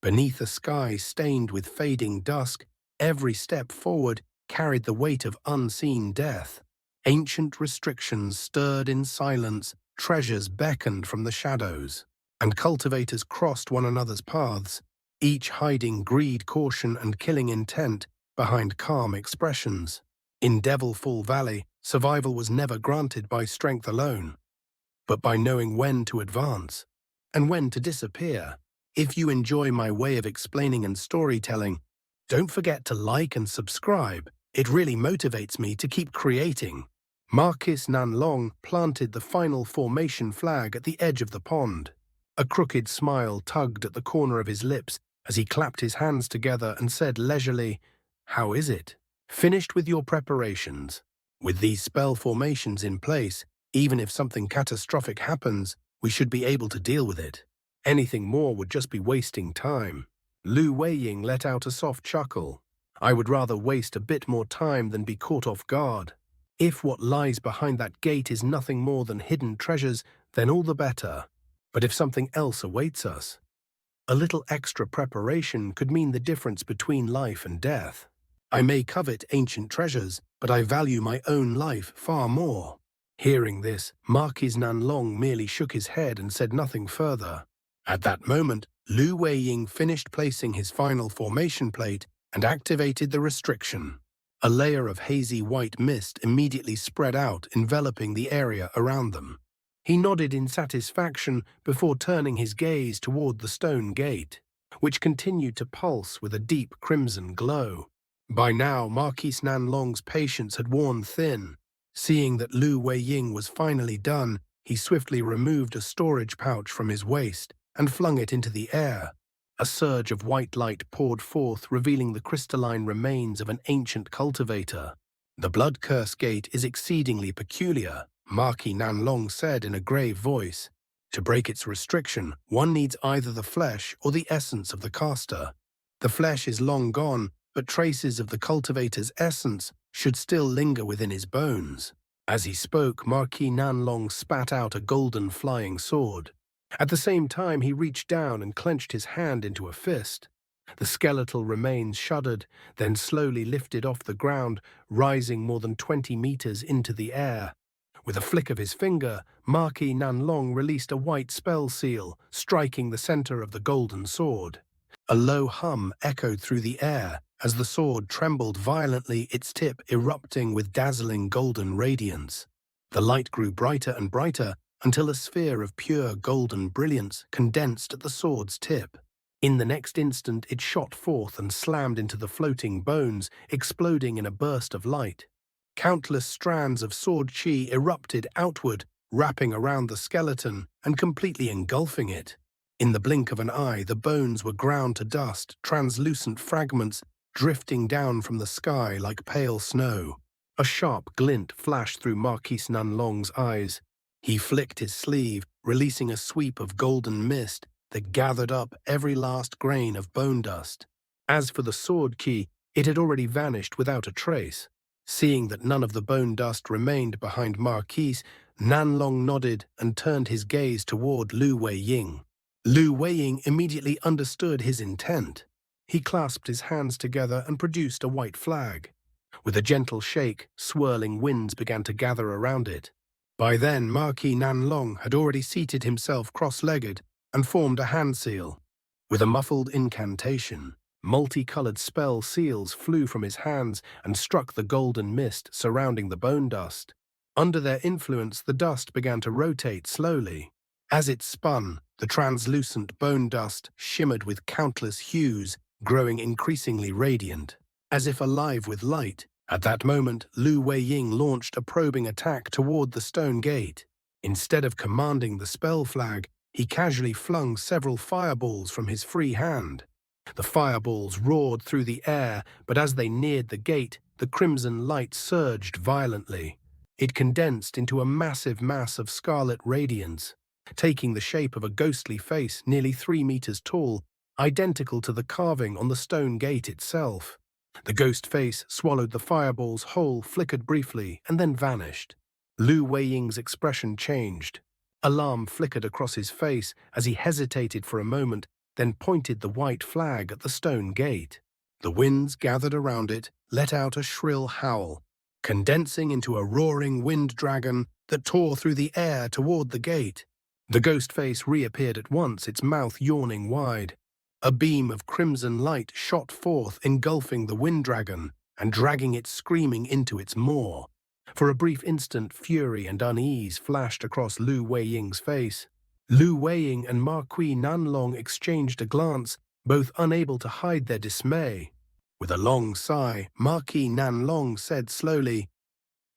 Beneath a sky stained with fading dusk, every step forward carried the weight of unseen death. Ancient restrictions stirred in silence, treasures beckoned from the shadows, and cultivators crossed one another's paths, each hiding greed, caution, and killing intent behind calm expressions. In Devilfall Valley, survival was never granted by strength alone, but by knowing when to advance and when to disappear. If you enjoy my way of explaining and storytelling, don't forget to like and subscribe. It really motivates me to keep creating. Marquis Nanlong planted the final formation flag at the edge of the pond. A crooked smile tugged at the corner of his lips as he clapped his hands together and said leisurely, "How is it? Finished with your preparations? With these spell formations in place, even if something catastrophic happens, we should be able to deal with it. Anything more would just be wasting time." Lu Weiying let out a soft chuckle. "I would rather waste a bit more time than be caught off guard. If what lies behind that gate is nothing more than hidden treasures, then all the better. But if something else awaits us, a little extra preparation could mean the difference between life and death. I may covet ancient treasures, but I value my own life far more." Hearing this, Marquis Nanlong merely shook his head and said nothing further. At that moment, Lu Weiying finished placing his final formation plate and activated the restriction. A layer of hazy white mist immediately spread out, enveloping the area around them. He nodded in satisfaction before turning his gaze toward the stone gate, which continued to pulse with a deep crimson glow. By now, Marquis Nanlong's patience had worn thin. Seeing that Lu Weiying was finally done, he swiftly removed a storage pouch from his waist and flung it into the air. A surge of white light poured forth, revealing the crystalline remains of an ancient cultivator. "The blood curse gate is exceedingly peculiar," Marquis Nanlong said in a grave voice. "To break its restriction, one needs either the flesh or the essence of the caster. The flesh is long gone, but traces of the cultivator's essence should still linger within his bones." As he spoke, Marquis Nanlong spat out a golden flying sword. At the same time, he reached down and clenched his hand into a fist. The skeletal remains shuddered, then slowly lifted off the ground, rising more than 20 meters into the air. With a flick of his finger, Marquis Nanlong released a white spell seal, striking the center of the golden sword. A low hum echoed through the air as the sword trembled violently, its tip erupting with dazzling golden radiance. The light grew brighter and brighter until a sphere of pure golden brilliance condensed at the sword's tip. In the next instant, it shot forth and slammed into the floating bones, exploding in a burst of light. Countless strands of sword chi erupted outward, wrapping around the skeleton and completely engulfing it. In the blink of an eye, the bones were ground to dust, translucent fragments drifting down from the sky like pale snow. A sharp glint flashed through Marquis Nanlong's eyes. He flicked his sleeve, releasing a sweep of golden mist that gathered up every last grain of bone dust. As for the sword key, it had already vanished without a trace. Seeing that none of the bone dust remained behind Marquis, Nanlong nodded and turned his gaze toward Lu Weiying. Lu Weiying immediately understood his intent. He clasped his hands together and produced a white flag. With a gentle shake, swirling winds began to gather around it. By then, Marquis Nanlong had already seated himself cross-legged and formed a hand seal. With a muffled incantation, multicolored spell seals flew from his hands and struck the golden mist surrounding the bone dust. Under their influence, the dust began to rotate slowly. As it spun, the translucent bone dust shimmered with countless hues, growing increasingly radiant, as if alive with light. At that moment, Lu Weiying launched a probing attack toward the stone gate. Instead of commanding the spell flag, he casually flung several fireballs from his free hand. The fireballs roared through the air, but as they neared the gate, the crimson light surged violently. It condensed into a massive mass of scarlet radiance, taking the shape of a ghostly face nearly 3 meters tall, identical to the carving on the stone gate itself. The ghost face swallowed the fireballs whole, flickered briefly, and then vanished. Lu Weiying's expression changed. Alarm flickered across his face as he hesitated for a moment, then pointed the white flag at the stone gate. The winds gathered around it, let out a shrill howl, condensing into a roaring wind dragon that tore through the air toward the gate. The ghost face reappeared at once, its mouth yawning wide. A beam of crimson light shot forth, engulfing the wind dragon and dragging it screaming into its maw. For a brief instant, fury and unease flashed across Lu Weiying's face. Lu Weiying and Marquis Nanlong exchanged a glance, both unable to hide their dismay. With a long sigh, Marquis Nanlong said slowly,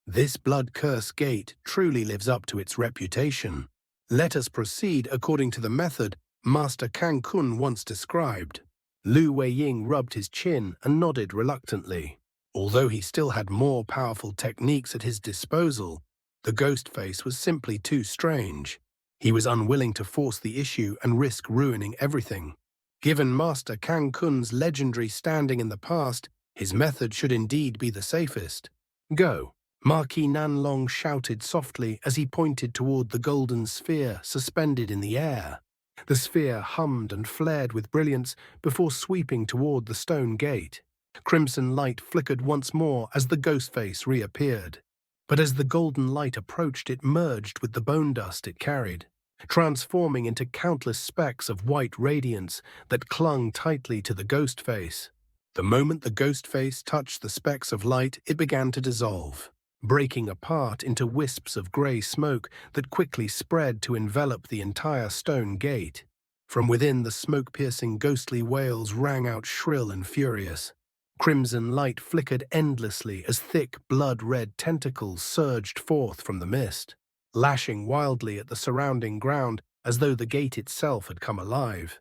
"This blood-curse gate truly lives up to its reputation. Let us proceed according to the method Master Kang Kun once described." Lu Weiying rubbed his chin and nodded reluctantly. Although he still had more powerful techniques at his disposal, the ghost face was simply too strange. He was unwilling to force the issue and risk ruining everything. Given Master Kang Kun's legendary standing in the past, his method should indeed be the safest. "Go," Marquis Nanlong shouted softly as he pointed toward the golden sphere suspended in the air. The sphere hummed and flared with brilliance before sweeping toward the stone gate. Crimson light flickered once more as the ghost face reappeared. But as the golden light approached, it merged with the bone dust it carried, transforming into countless specks of white radiance that clung tightly to the ghost face. The moment the ghost face touched the specks of light, it began to dissolve, breaking apart into wisps of grey smoke that quickly spread to envelop the entire stone gate. From within, the smoke-piercing ghostly wails rang out shrill and furious. Crimson light flickered endlessly as thick, blood-red tentacles surged forth from the mist, lashing wildly at the surrounding ground as though the gate itself had come alive.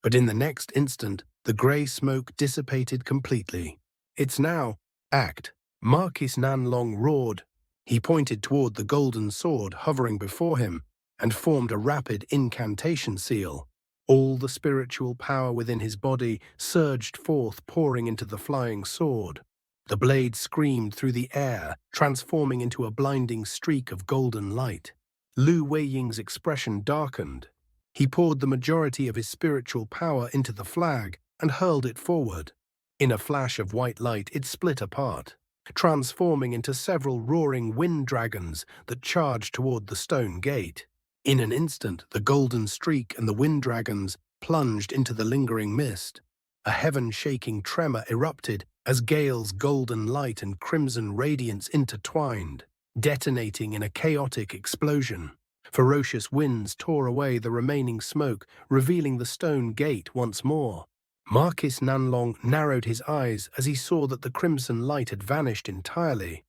But in the next instant, the grey smoke dissipated completely. "It's now, act," Marquis Nanlong roared. He pointed toward the golden sword hovering before him and formed a rapid incantation seal. All the spiritual power within his body surged forth, pouring into the flying sword. The blade screamed through the air, transforming into a blinding streak of golden light. Lu Weiying's expression darkened. He poured the majority of his spiritual power into the flag and hurled it forward. In a flash of white light, it split apart, transforming into several roaring wind dragons that charged toward the stone gate. In an instant, the golden streak and the wind dragons plunged into the lingering mist. A heaven-shaking tremor erupted as Gale's golden light and crimson radiance intertwined, detonating in a chaotic explosion. Ferocious winds tore away the remaining smoke, revealing the stone gate once more. Marquis Nanlong narrowed his eyes as he saw that the crimson light had vanished entirely.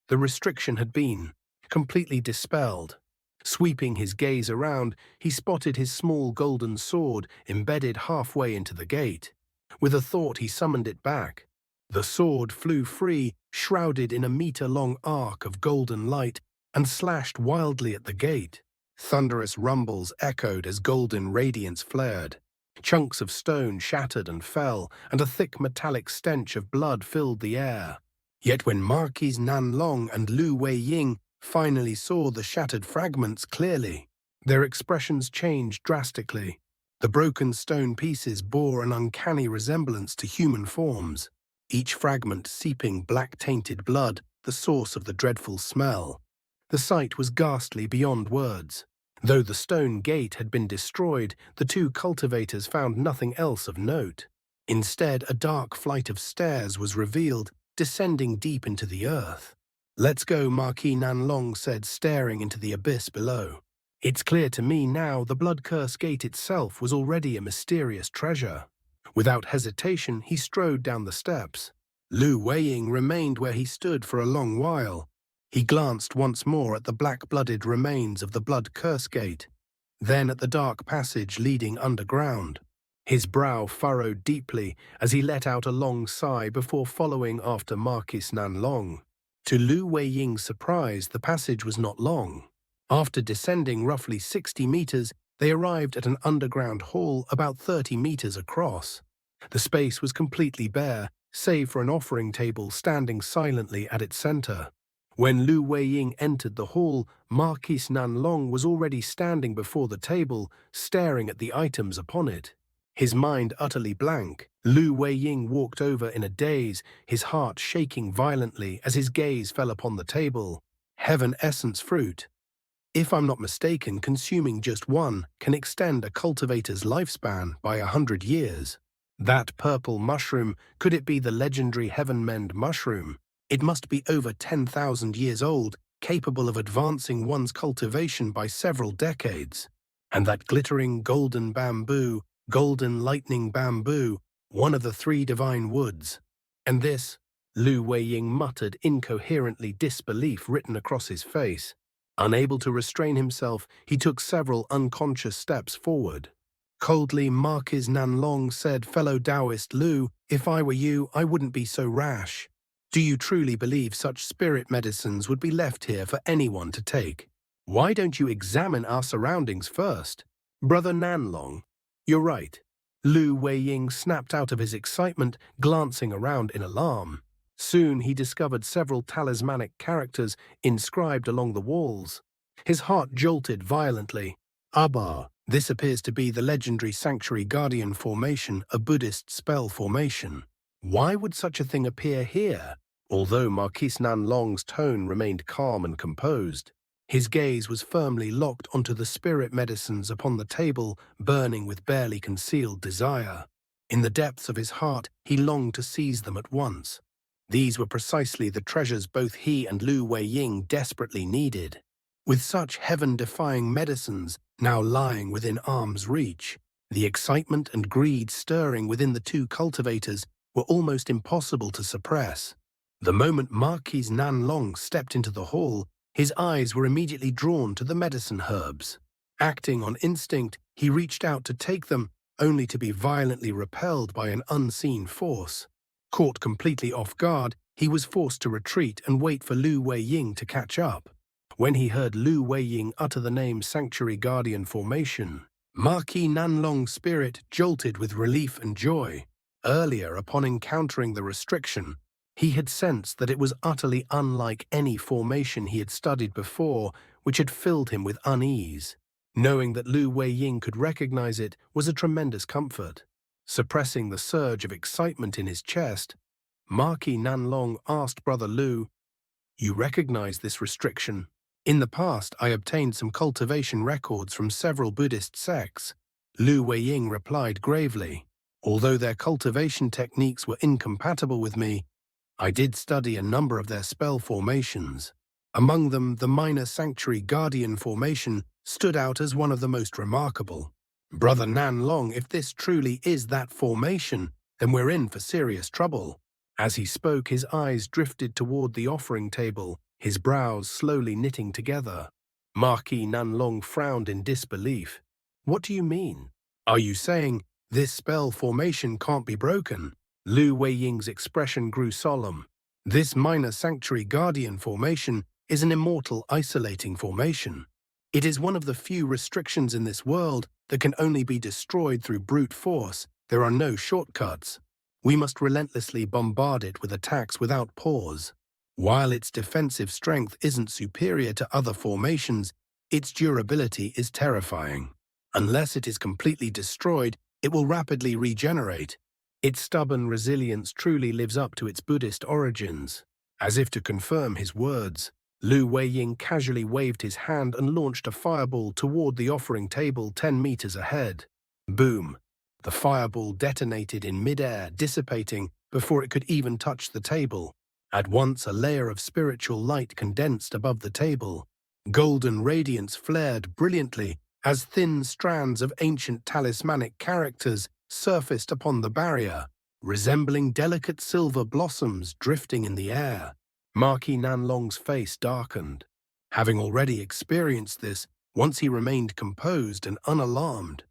The restriction had been completely dispelled. Sweeping his gaze around, he spotted his small golden sword embedded halfway into the gate. With a thought, he summoned it back. The sword flew free, shrouded in a meter-long arc of golden light, and slashed wildly at the gate. Thunderous rumbles echoed as golden radiance flared. Chunks of stone shattered and fell, and a thick metallic stench of blood filled the air. Yet when Marquis Nanlong and Lu Weiying finally saw the shattered fragments clearly, their expressions changed drastically. The broken stone pieces bore an uncanny resemblance to human forms, each fragment seeping black-tainted blood, the source of the dreadful smell. The sight was ghastly beyond words. Though the stone gate had been destroyed, the two cultivators found nothing else of note. Instead, a dark flight of stairs was revealed, descending deep into the earth. "Let's go," Marquis Nanlong said, staring into the abyss below. "It's clear to me now the blood-curse gate itself was already a mysterious treasure." Without hesitation, he strode down the steps. Lu Weiying remained where he stood for a long while. He glanced once more at the black-blooded remains of the blood-curse gate, then at the dark passage leading underground. His brow furrowed deeply as he let out a long sigh before following after Marquis Nanlong. To Lu Weiying's surprise, the passage was not long. After descending roughly 60 meters, they arrived at an underground hall about 30 meters across. The space was completely bare, save for an offering table standing silently at its center. When Lu Weiying entered the hall, Marquis Nanlong was already standing before the table, staring at the items upon it. His mind utterly blank, Lu Weiying walked over in a daze, his heart shaking violently as his gaze fell upon the table. Heaven essence fruit. If I'm not mistaken, consuming just one can extend a cultivator's lifespan by 100 years. That purple mushroom, could it be the legendary Heaven Mend mushroom? It must be over 10,000 years old, capable of advancing one's cultivation by several decades. And that glittering golden bamboo, golden lightning bamboo, one of the three divine woods. And this, Lu Weiying muttered incoherently, disbelief written across his face. Unable to restrain himself, he took several unconscious steps forward. Coldly, Marquis Nanlong said, "Fellow Taoist Lu, if I were you, I wouldn't be so rash. Do you truly believe such spirit medicines would be left here for anyone to take? Why don't you examine our surroundings first?" "Brother Nanlong, you're right." Lu Weiying snapped out of his excitement, glancing around in alarm. Soon he discovered several talismanic characters inscribed along the walls. His heart jolted violently. Abba, this appears to be the legendary Sanctuary Guardian formation, a Buddhist spell formation. Why would such a thing appear here? Although Marquis Nanlong's tone remained calm and composed, his gaze was firmly locked onto the spirit medicines upon the table, burning with barely concealed desire. In the depths of his heart, he longed to seize them at once. These were precisely the treasures both he and Lu Weiying desperately needed. With such heaven-defying medicines now lying within arm's reach, the excitement and greed stirring within the two cultivators were almost impossible to suppress. The moment Marquis Nanlong stepped into the hall, his eyes were immediately drawn to the medicine herbs. Acting on instinct, he reached out to take them, only to be violently repelled by an unseen force. Caught completely off guard, he was forced to retreat and wait for Lu Weiying to catch up. When he heard Lu Weiying utter the name Sanctuary Guardian Formation, Marquis Nanlong's spirit jolted with relief and joy. Earlier, upon encountering the restriction, he had sensed that it was utterly unlike any formation he had studied before, which had filled him with unease. Knowing that Lu Weiying could recognize it was a tremendous comfort. Suppressing the surge of excitement in his chest, Marquis Nanlong asked Brother Lu, "You recognize this restriction?" "In the past, I obtained some cultivation records from several Buddhist sects," Lu Weiying replied gravely. "Although their cultivation techniques were incompatible with me, I did study a number of their spell formations. Among them, the minor Sanctuary Guardian formation stood out as one of the most remarkable. Brother Nanlong, if this truly is that formation, then we're in for serious trouble." As he spoke, his eyes drifted toward the offering table, his brows slowly knitting together. Marquis Nanlong frowned in disbelief. "What do you mean? Are you saying this spell formation can't be broken?" Lu Weiying's expression grew solemn. "This minor Sanctuary Guardian formation is an immortal isolating formation. It is one of the few restrictions in this world that can only be destroyed through brute force. There are no shortcuts. We must relentlessly bombard it with attacks without pause. While its defensive strength isn't superior to other formations, its durability is terrifying. Unless it is completely destroyed, it will rapidly regenerate. Its stubborn resilience truly lives up to its Buddhist origins." As if to confirm his words, Lu Weiying casually waved his hand and launched a fireball toward the offering table 10 meters ahead. Boom! The fireball detonated in midair, dissipating before it could even touch the table. At once, a layer of spiritual light condensed above the table. Golden radiance flared brilliantly as thin strands of ancient talismanic characters surfaced upon the barrier, resembling delicate silver blossoms drifting in the air. Marquis Nanlong's face darkened. Having already experienced this, once he remained composed and unalarmed.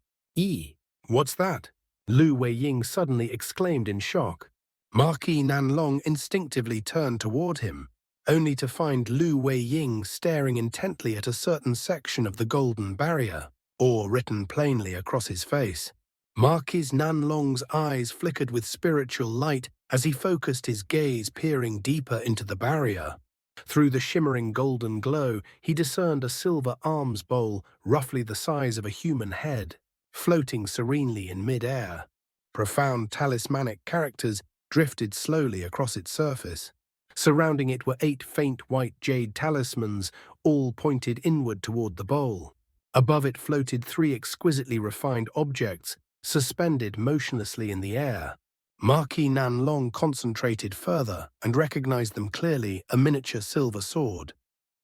What's that?" Lu Weiying suddenly exclaimed in shock. Marquis Nanlong instinctively turned toward him, only to find Lu Weiying staring intently at a certain section of the golden barrier, awe written plainly across his face. Marquis Nanlong's eyes flickered with spiritual light as he focused his gaze, peering deeper into the barrier. Through the shimmering golden glow, he discerned a silver alms bowl roughly the size of a human head. floating serenely in mid-air. Profound talismanic characters drifted slowly across its surface. Surrounding it were 8 faint white jade talismans, all pointed inward toward the bowl. Above it floated 3 exquisitely refined objects, suspended motionlessly in the air. Marquis Nanlong concentrated further and recognized them clearly: a miniature silver sword,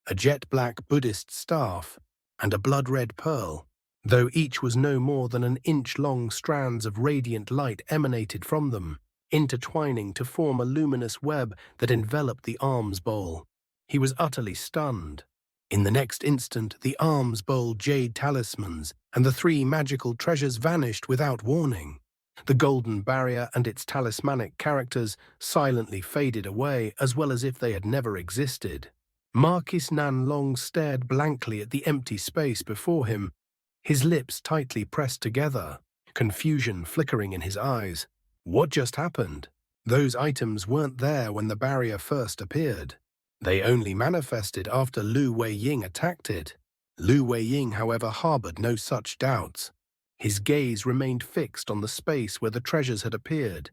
a jet-black Buddhist staff, and a blood-red pearl. Though each was no more than an inch-long, strands of radiant light emanated from them, intertwining to form a luminous web that enveloped the alms bowl. He was utterly stunned. In the next instant, the alms bowl jade talismans and the 3 magical treasures vanished without warning. The golden barrier and its talismanic characters silently faded away, as well as if they had never existed. Marquis Nanlong stared blankly at the empty space before him, his lips tightly pressed together, confusion flickering in his eyes. What just happened? Those items weren't there when the barrier first appeared. They only manifested after Lu Weiying attacked it. Lu Weiying, however, harbored no such doubts. His gaze remained fixed on the space where the treasures had appeared,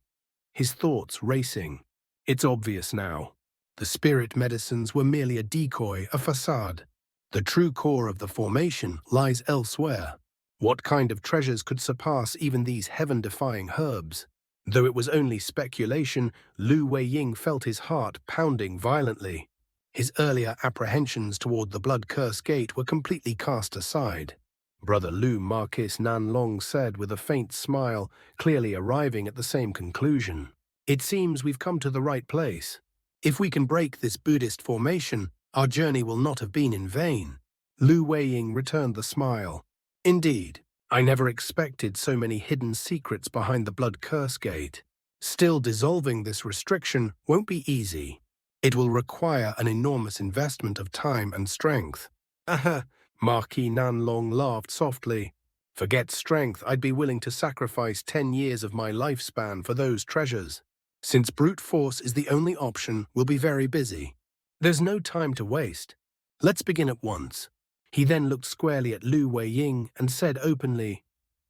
his thoughts racing. It's obvious now. The spirit medicines were merely a decoy, a facade. The true core of the formation lies elsewhere. What kind of treasures could surpass even these heaven-defying herbs? Though it was only speculation, Lu Weiying felt his heart pounding violently. His earlier apprehensions toward the Blood Curse Gate were completely cast aside. Brother Lu, Marquis Nanlong said with a faint smile, clearly arriving at the same conclusion. It seems we've come to the right place. If we can break this Buddhist formation, our journey will not have been in vain. Lu Weiying returned the smile. Indeed, I never expected so many hidden secrets behind the Blood Curse Gate. Still, dissolving this restriction won't be easy. It will require an enormous investment of time and strength. Aha! Marquis Nanlong laughed softly. Forget strength, I'd be willing to sacrifice 10 years of my lifespan for those treasures. Since brute force is the only option, we'll be very busy. There's no time to waste. Let's begin at once. He then looked squarely at Lu Weiying and said openly,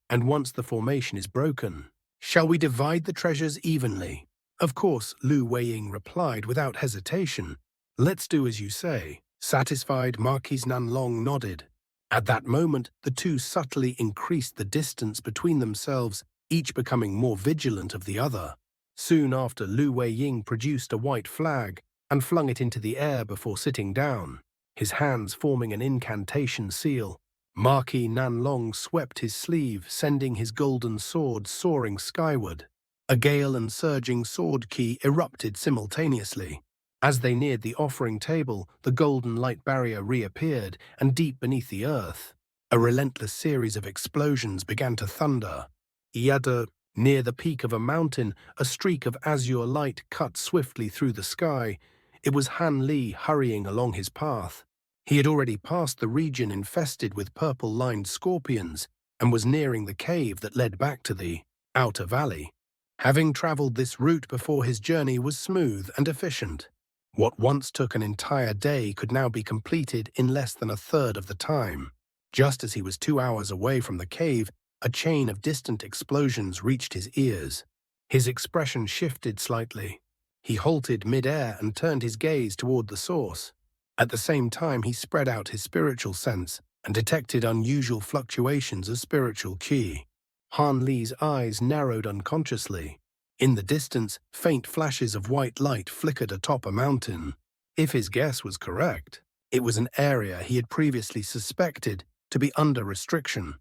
and once the formation is broken, shall we divide the treasures evenly? Of course, Lu Weiying replied without hesitation. Let's do as you say. Satisfied, Marquis Nanlong nodded. At that moment, the two subtly increased the distance between themselves, each becoming more vigilant of the other. Soon after, Lu Weiying produced a white flag and flung it into the air before sitting down, his hands forming an incantation seal. Marquis Nanlong swept his sleeve, sending his golden sword soaring skyward. A gale and surging sword ki erupted simultaneously. As they neared the offering table, the golden light barrier reappeared, and deep beneath the earth, a relentless series of explosions began to thunder. Yada, near the peak of a mountain, a streak of azure light cut swiftly through the sky. It was Han Li hurrying along his path. He had already passed the region infested with purple-lined scorpions and was nearing the cave that led back to the outer valley. Having traveled this route before, his journey was smooth and efficient. What once took an entire day could now be completed in less than a third of the time. Just as he was 2 hours away from the cave, a chain of distant explosions reached his ears. His expression shifted slightly. He halted mid-air and turned his gaze toward the source. At the same time, he spread out his spiritual sense and detected unusual fluctuations of spiritual qi. Han Li's eyes narrowed unconsciously. In the distance, faint flashes of white light flickered atop a mountain. If his guess was correct, it was an area he had previously suspected to be under restriction,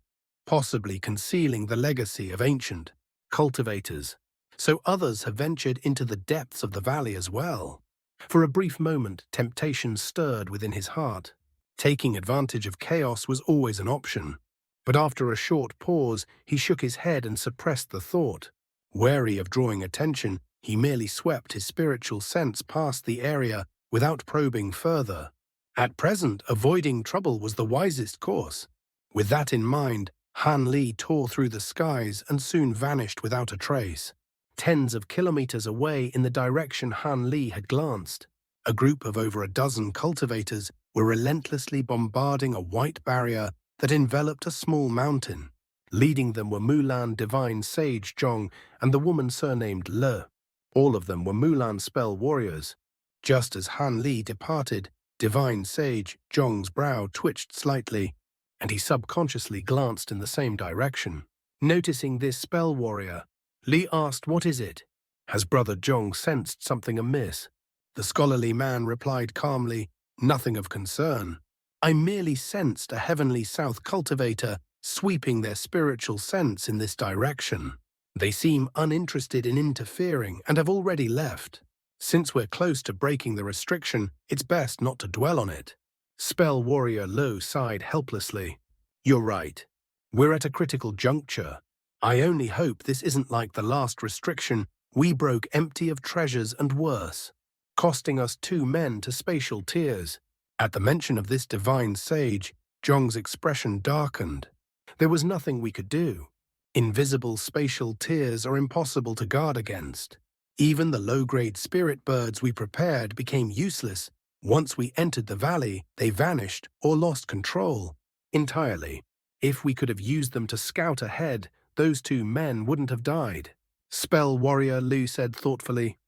possibly concealing the legacy of ancient cultivators. So others have ventured into the depths of the valley as well. For a brief moment, temptation stirred within his heart. Taking advantage of chaos was always an option. But after a short pause, he shook his head and suppressed the thought. Wary of drawing attention, he merely swept his spiritual sense past the area without probing further. At present, avoiding trouble was the wisest course. With that in mind, Han Li tore through the skies and soon vanished without a trace. Tens of kilometers away in the direction Han Li had glanced, a group of over a dozen cultivators were relentlessly bombarding a white barrier that enveloped a small mountain. Leading them were Moulan divine sage Zhong and the woman surnamed Le. All of them were Moulan spell warriors. Just as Han Li departed, divine sage Zhong's brow twitched slightly, and he subconsciously glanced in the same direction. Noticing this spell warrior, Li asked, "What is it?" Has Brother Zhong sensed something amiss? The scholarly man replied calmly, "Nothing of concern. I merely sensed a heavenly south cultivator sweeping their spiritual sense in this direction. They seem uninterested in interfering and have already left. Since we're close to breaking the restriction, it's best not to dwell on it." Spell warrior Lo sighed helplessly. "You're right. We're at a critical juncture. I only hope this isn't like the last restriction we broke empty of treasures and worse, costing us 2 men to spatial tears." At the mention of this divine sage, Zhong's expression darkened. There was nothing we could do. Invisible spatial tears are impossible to guard against. Even the low-grade spirit birds we prepared became useless. Once we entered the valley, they vanished or lost control entirely. If we could have used them to scout ahead, those 2 men wouldn't have died. Spell warrior Lu said thoughtfully.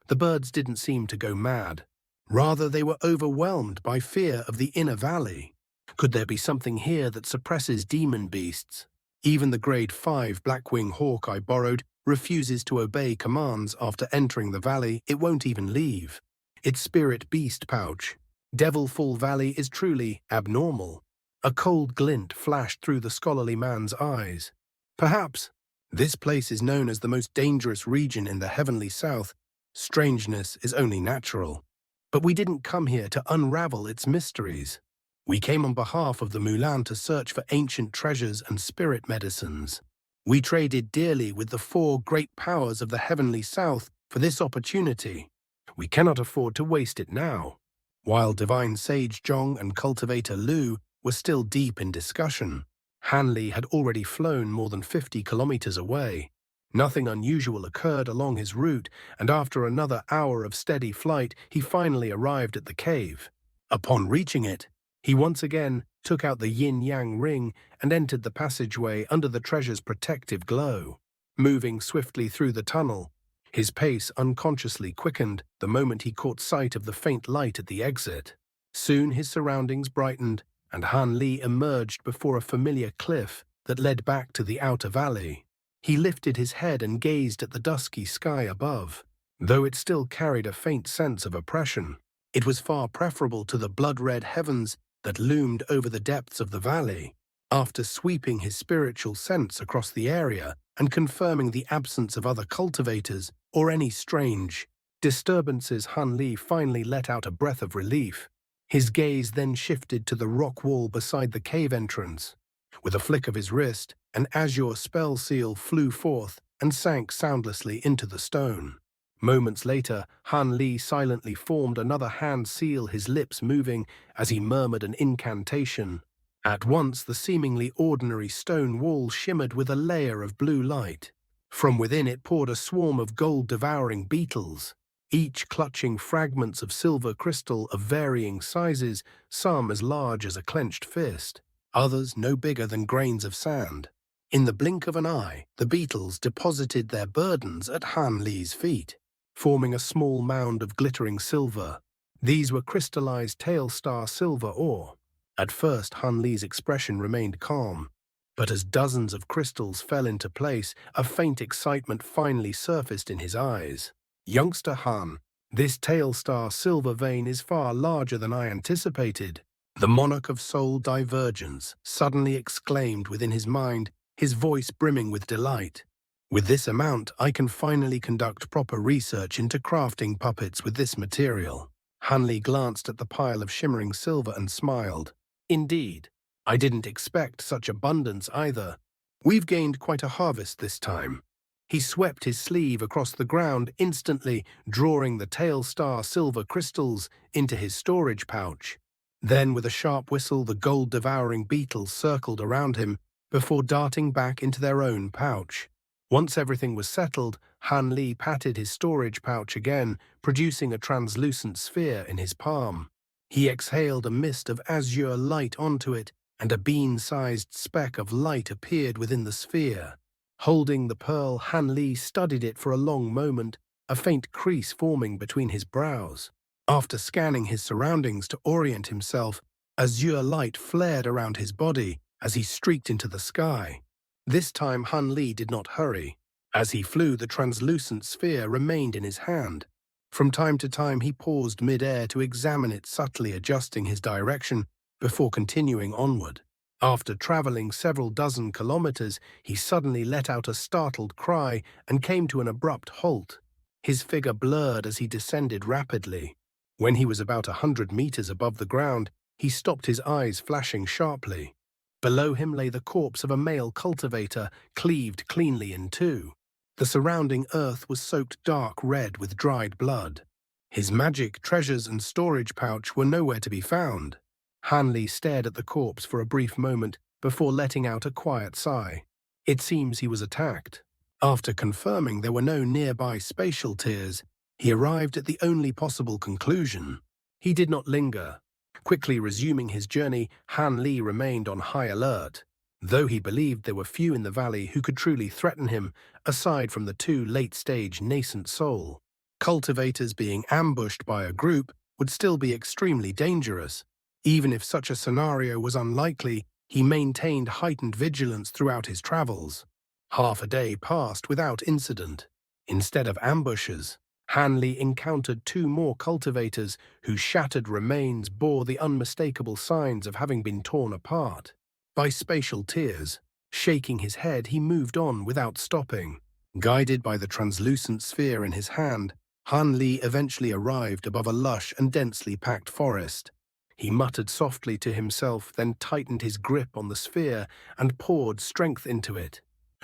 The birds didn't seem to go mad. Rather, they were overwhelmed by fear of the inner valley. Could there be something here that suppresses demon beasts? Even the grade 5 Blackwing hawk I borrowed refuses to obey commands after entering the valley. It won't even leave. Its spirit beast pouch. Devilfall Valley is truly abnormal. A cold glint flashed through the scholarly man's eyes. Perhaps this place is known as the most dangerous region in the heavenly south. Strangeness is only natural. But we didn't come here to unravel its mysteries. We came on behalf of the Moulan to search for ancient treasures and spirit medicines. We traded dearly with the 4 great powers of the heavenly south for this opportunity. We cannot afford to waste it now. While divine sage Zhong and cultivator Lu were still deep in discussion, Han Li had already flown more than 50 kilometers away. Nothing unusual occurred along his route, and after another hour of steady flight, he finally arrived at the cave. Upon reaching it, he once again took out the yin-yang ring and entered the passageway under the treasure's protective glow. Moving swiftly through the tunnel, his pace unconsciously quickened the moment he caught sight of the faint light at the exit. Soon his surroundings brightened, and Han Li emerged before a familiar cliff that led back to the outer valley. He lifted his head and gazed at the dusky sky above. Though it still carried a faint sense of oppression, it was far preferable to the blood-red heavens that loomed over the depths of the valley. After sweeping his spiritual sense across the area and confirming the absence of other cultivators or any strange disturbances, Han Li finally let out a breath of relief. His gaze then shifted to the rock wall beside the cave entrance. With a flick of his wrist, an azure spell seal flew forth and sank soundlessly into the stone. Moments later, Han Li silently formed another hand seal, his lips moving as he murmured an incantation. At once, the seemingly ordinary stone wall shimmered with a layer of blue light. From within it poured a swarm of gold-devouring beetles, each clutching fragments of silver crystal of varying sizes, some as large as a clenched fist, others no bigger than grains of sand. In the blink of an eye, the beetles deposited their burdens at Han Li's feet, forming a small mound of glittering silver. These were crystallized tail-star silver ore. At first, Han Li's expression remained calm, but as dozens of crystals fell into place, a faint excitement finally surfaced in his eyes. "Youngster Han, this tail-star silver vein is far larger than I anticipated." The monarch of soul divergence suddenly exclaimed within his mind, his voice brimming with delight. "With this amount, I can finally conduct proper research into crafting puppets with this material." Han Li glanced at the pile of shimmering silver and smiled. "Indeed, I didn't expect such abundance either. We've gained quite a harvest this time." He swept his sleeve across the ground, instantly drawing the tail-star silver crystals into his storage pouch. Then, with a sharp whistle, the gold-devouring beetles circled around him before darting back into their own pouch. Once everything was settled, Han Li patted his storage pouch again, producing a translucent sphere in his palm. He exhaled a mist of azure light onto it and a bean-sized speck of light appeared within the sphere. Holding the pearl, Han Li studied it for a long moment, a faint crease forming between his brows. After scanning his surroundings to orient himself, azure light flared around his body as he streaked into the sky. This time Han Li did not hurry. As he flew, the translucent sphere remained in his hand. From time to time he paused mid-air to examine it, subtly adjusting his direction before continuing onward. After traveling several dozen kilometers, he suddenly let out a startled cry and came to an abrupt halt. His figure blurred as he descended rapidly. When he was about 100 meters above the ground, he stopped, his eyes flashing sharply. Below him lay the corpse of a male cultivator, cleaved cleanly in two. The surrounding earth was soaked dark red with dried blood. His magic, treasures, and storage pouch were nowhere to be found. Han Li stared at the corpse for a brief moment before letting out a quiet sigh. It seems he was attacked. After confirming there were no nearby spatial tiers, he arrived at the only possible conclusion. He did not linger. Quickly resuming his journey, Han Li remained on high alert. Though he believed there were few in the valley who could truly threaten him, aside from the two late-stage nascent soul cultivators, being ambushed by a group would still be extremely dangerous. Even if such a scenario was unlikely, he maintained heightened vigilance throughout his travels. Half a day passed without incident. Instead of ambushes, Han Li encountered two more cultivators whose shattered remains bore the unmistakable signs of having been torn apart by spatial tiers. Shaking his head, he moved on without stopping. Guided by the translucent sphere in his hand, Han Li eventually arrived above a lush and densely packed forest. He muttered softly to himself, then tightened his grip on the sphere and poured strength into it.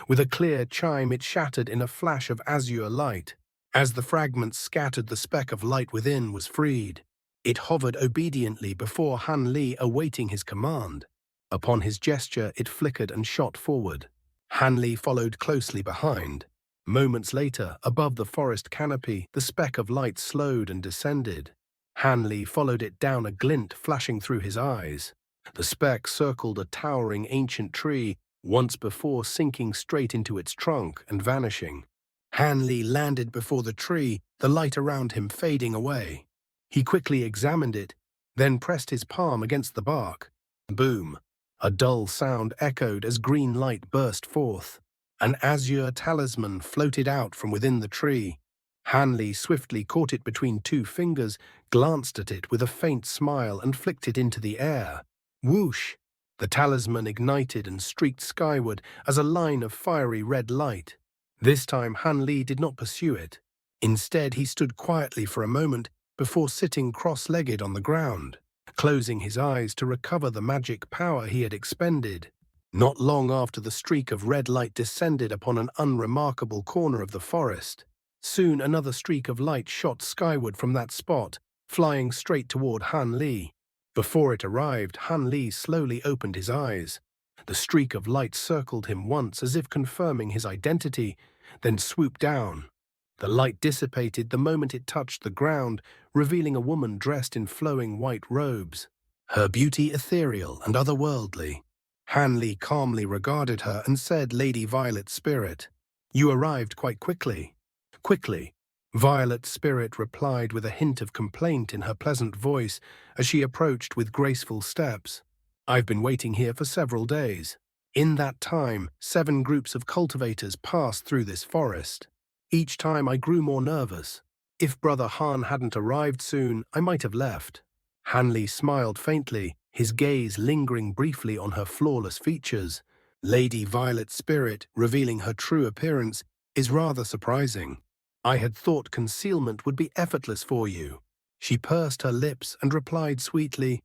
With a clear chime, it shattered in a flash of azure light. As the fragments scattered, the speck of light within was freed. It hovered obediently before Han Li, awaiting his command. Upon his gesture, it flickered and shot forward. Han Li followed closely behind. Moments later, above the forest canopy, the speck of light slowed and descended. Han Li followed it down, a glint flashing through his eyes. The speck circled a towering ancient tree, once before sinking straight into its trunk and vanishing. Han Li landed before the tree, the light around him fading away. He quickly examined it, then pressed his palm against the bark. Boom! A dull sound echoed as green light burst forth. An azure talisman floated out from within the tree. Han Li swiftly caught it between two fingers, glanced at it with a faint smile, and flicked it into the air. Whoosh! The talisman ignited and streaked skyward as a line of fiery red light. This time Han Li did not pursue it. Instead, he stood quietly for a moment before sitting cross-legged on the ground, closing his eyes to recover the magic power he had expended. Not long after, the streak of red light descended upon an unremarkable corner of the forest. Soon another streak of light shot skyward from that spot, flying straight toward Han Li. Before it arrived, Han Li slowly opened his eyes. The streak of light circled him once, as if confirming his identity, then swooped down. The light dissipated the moment it touched the ground, revealing a woman dressed in flowing white robes, her beauty ethereal and otherworldly. Han Li calmly regarded her and said, "Lady Violet Spirit, you arrived quite quickly." "Quickly," Violet Spirit replied with a hint of complaint in her pleasant voice as she approached with graceful steps. "I've been waiting here for several days. In that time, 7 groups of cultivators passed through this forest. Each time I grew more nervous. If Brother Han hadn't arrived soon, I might have left." Han Li smiled faintly, his gaze lingering briefly on her flawless features. Lady Violet Spirit, revealing her true appearance, is rather surprising. I had thought concealment would be effortless for you. She pursed her lips and replied sweetly,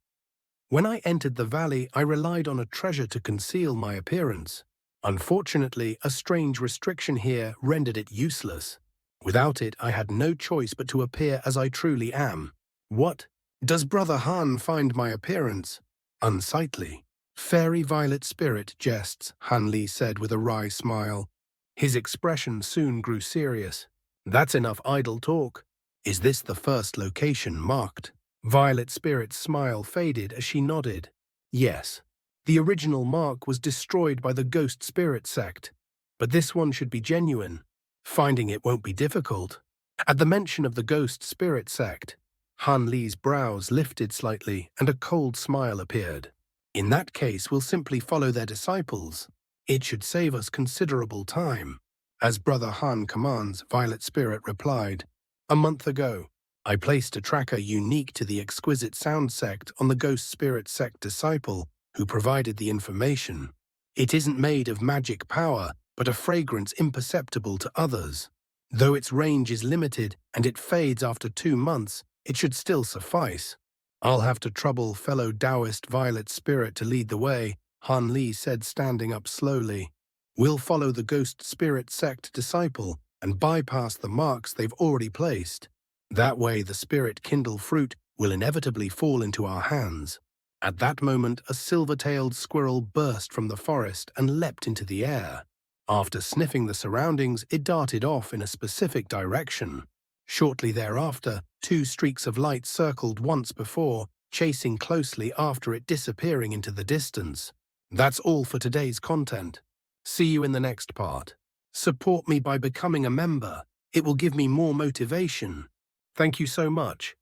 "When I entered the valley, I relied on a treasure to conceal my appearance. Unfortunately, a strange restriction here rendered it useless. Without it, I had no choice but to appear as I truly am." "What? Does Brother Han find my appearance unsightly?" "Fairy Violet Spirit jests," Han Li said with a wry smile. His expression soon grew serious. "That's enough idle talk. Is this the first location marked?" Violet Spirit's smile faded as she nodded. "Yes." The original mark was destroyed by the Ghost Spirit sect, but this one should be genuine. Finding it won't be difficult. At the mention of the Ghost Spirit sect, Han Li's brows lifted slightly and a cold smile appeared. In that case, we'll simply follow their disciples. It should save us considerable time. As Brother Han commands, Violet Spirit replied, "A month ago, I placed a tracker unique to the exquisite sound sect on the Ghost Spirit sect disciple who provided the information. It isn't made of magic power, but a fragrance imperceptible to others. Though its range is limited and it fades after 2 months, it should still suffice. I'll have to trouble fellow Taoist Violet Spirit to lead the way," Han Li said, standing up slowly. "We'll follow the Ghost Spirit sect disciple and bypass the marks they've already placed. That way the Spirit Kindle fruit will inevitably fall into our hands." At that moment, a silver-tailed squirrel burst from the forest and leapt into the air. After sniffing the surroundings, it darted off in a specific direction. Shortly thereafter, 2 streaks of light circled once before, chasing closely after it, disappearing into the distance. That's all for today's content. See you in the next part. Support me by becoming a member. It will give me more motivation. Thank you so much.